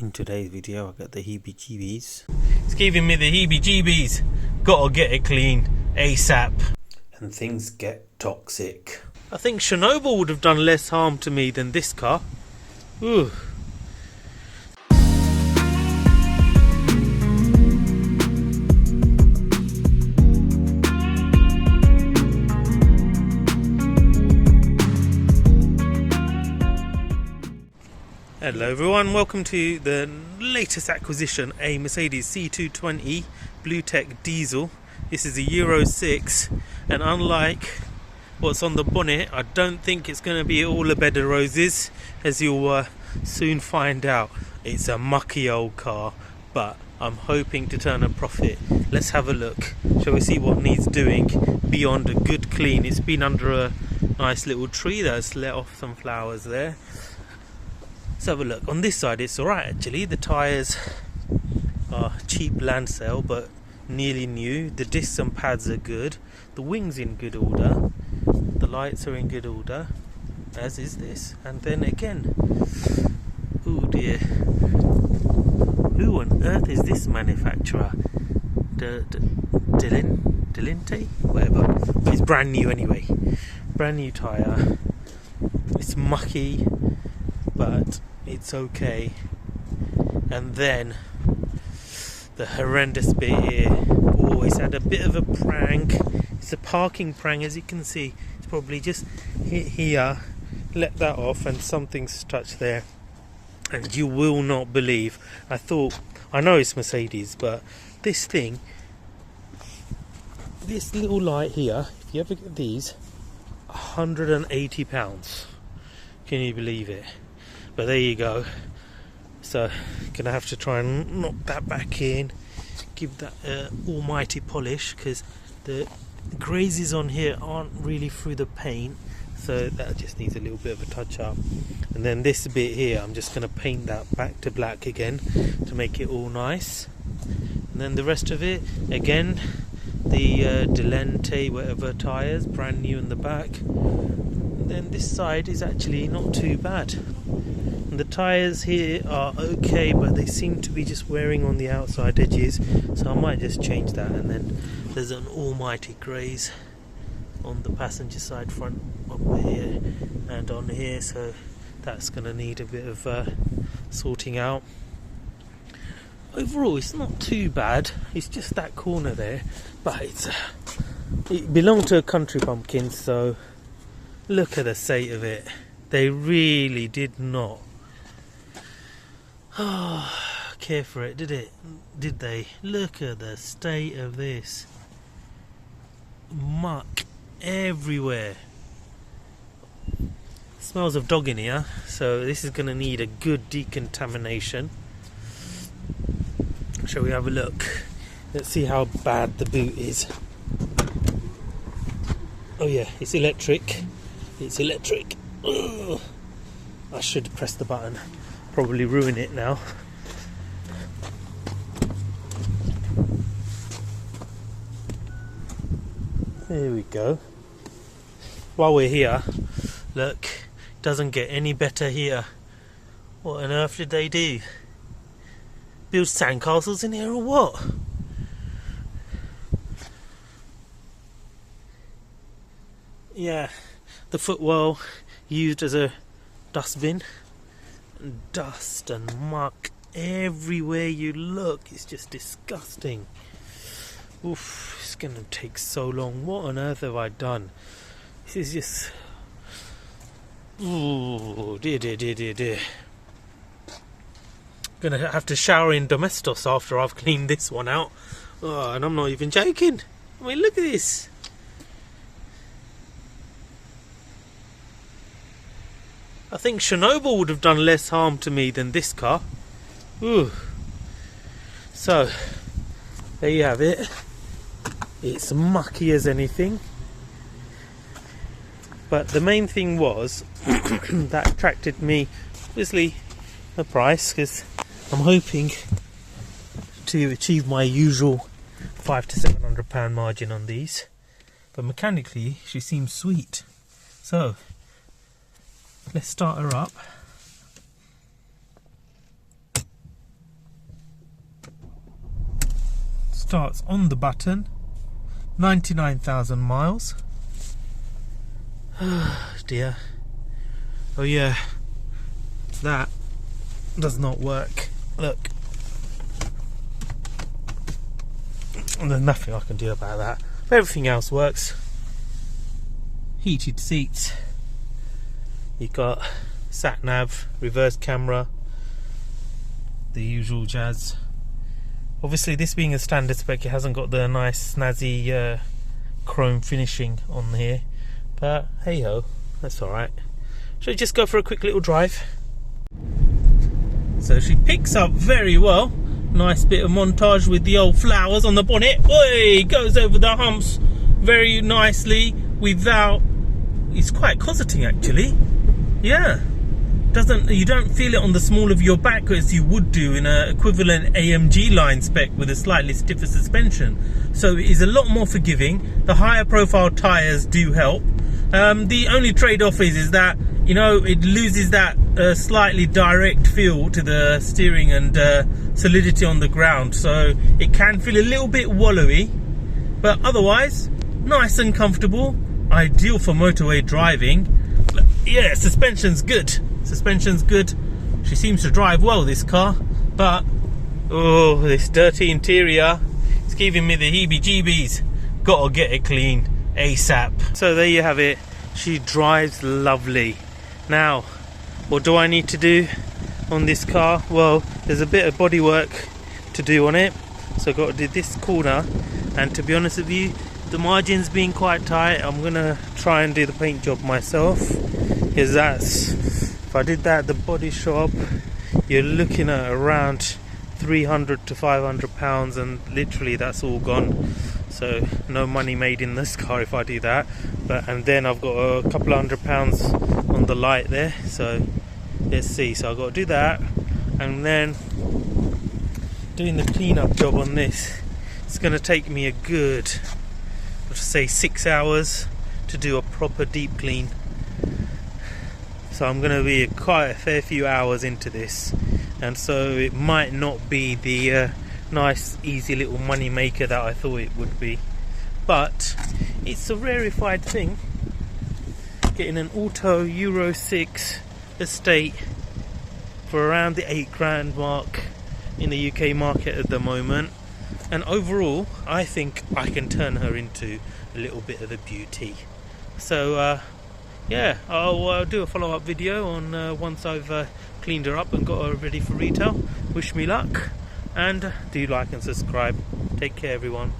In today's video I got the heebie-jeebies. It's giving me the heebie-jeebies. Gotta get it clean ASAP. And things get toxic. I think Chernobyl would have done less harm to me than this car. Ooh. Hello everyone, welcome to the latest acquisition, a Mercedes C220 BlueTech diesel. This is a Euro 6, and unlike what's on the bonnet, I don't think it's going to be all a bed of roses, as you'll soon find out. It's a mucky old car, but I'm hoping to turn a profit. Let's have a look. Shall we see what needs doing beyond a good clean? It's been under a nice little tree that's let off some flowers there. Let's have a look. On this side it's alright actually. The tyres are cheap land sale but nearly new. The discs and pads are good. The wings in good order. The lights are in good order, as is this. And then again, oh dear, who on earth is this manufacturer? Delinte? Whatever. It's brand new anyway. Brand new tyre. It's mucky, but it's okay. And then the horrendous bit here. Oh, it's had a bit of a prank. It's a parking prank, as you can see. It's probably just hit here, let that off, and something's touched there. And you will not believe. I know it's Mercedes, but this thing, this little light here, if you ever get these, £180. Can you believe it? But there you go. So gonna have to try and knock that back in, give that almighty polish, because the grazes on here aren't really through the paint, so that just needs a little bit of a touch up. And then this bit here, I'm just gonna paint that back to black again to make it all nice. And then the rest of it, again, the Delente whatever tyres, brand new in the back. And then this side is actually not too bad. And the tyres here are okay, but they seem to be just wearing on the outside edges, so I might just change that. And then there's an almighty graze on the passenger side front up here and on here, so that's going to need a bit of sorting out. Overall it's not too bad, it's just that corner there, but it belonged to a country bumpkin, so look at the state of it. They really did not care for it, did they? Look at the state of this. Muck everywhere. Smells of dog in here, so this is going to need a good decontamination. Shall we have a look? Let's see how bad the boot is. Oh yeah, it's electric. It's electric. Ugh. I should press the button. Probably ruin it now. There we go. While we're here, look, doesn't get any better here. What on earth did they do? Build sandcastles in here or what? Yeah, the footwell used as a dustbin. Dust and muck everywhere you look. It's just disgusting. Oof, it's going to take so long. What on earth have I done? This is just... ooh, dear. Gonna have to shower in Domestos after I've cleaned this one out. Oh, and I'm not even joking. I mean, look at this. I think Chernobyl would have done less harm to me than this car. Ooh. So, there you have it. It's mucky as anything. But the main thing was that attracted me, obviously, the price, because I'm hoping to achieve my usual £500 to £700 margin on these. But mechanically, she seems sweet. So, let's start her up. starts on the button. 99,000 miles. Oh dear. Oh yeah, that does not work. Look, and there's nothing I can do about that. But everything else works. Heated seats. You've got sat nav, reverse camera, the usual jazz. Obviously, this being a standard spec, it hasn't got the nice snazzy chrome finishing on here, but hey ho, that's alright. Shall we just go for a quick little drive? So she picks up very well. Nice bit of montage with the old flowers on the bonnet. Oi, goes over the humps very nicely without. It's quite cosseting actually. Yeah. You don't feel it on the small of your back as you would do in an equivalent AMG line spec with a slightly stiffer suspension. So it is a lot more forgiving. The higher profile tyres do help. The only trade-off is that, you know, it loses that slightly direct feel to the steering and solidity on the ground. So it can feel a little bit wallowy, but otherwise nice and comfortable. Ideal for motorway driving. But yeah, suspension's good. Suspension's good. She seems to drive well, this car, but oh, this dirty interior, it's giving me the heebie-jeebies. Gotta get it clean ASAP. So there you have it. She drives lovely. Now, what do I need to do on this car? Well, there's a bit of bodywork to do on it. So I've got to do this corner, and to be honest with you, the margins being quite tight, I'm gonna try and do the paint job myself, because if I did that at the body shop, you're looking at around 300 to 500 pounds, and literally that's all gone. So no money made in this car if I do that. And then I've got a couple of £100 on the light there, so let's see. So I've got to do that, and then doing the cleanup job on this. It's going to take me a good, let's say, 6 hours to do a proper deep clean. So I'm going to be quite a fair few hours into this, and so it might not be the nice easy little money maker that I thought it would be, but it's a rarefied thing getting an auto Euro 6 estate for around the £8,000 mark in the UK market at the moment. And overall, I think I can turn her into a little bit of a beauty. So yeah, I'll do a follow-up video on once I've cleaned her up and got her ready for retail. Wish me luck, and do like and subscribe. Take care, everyone.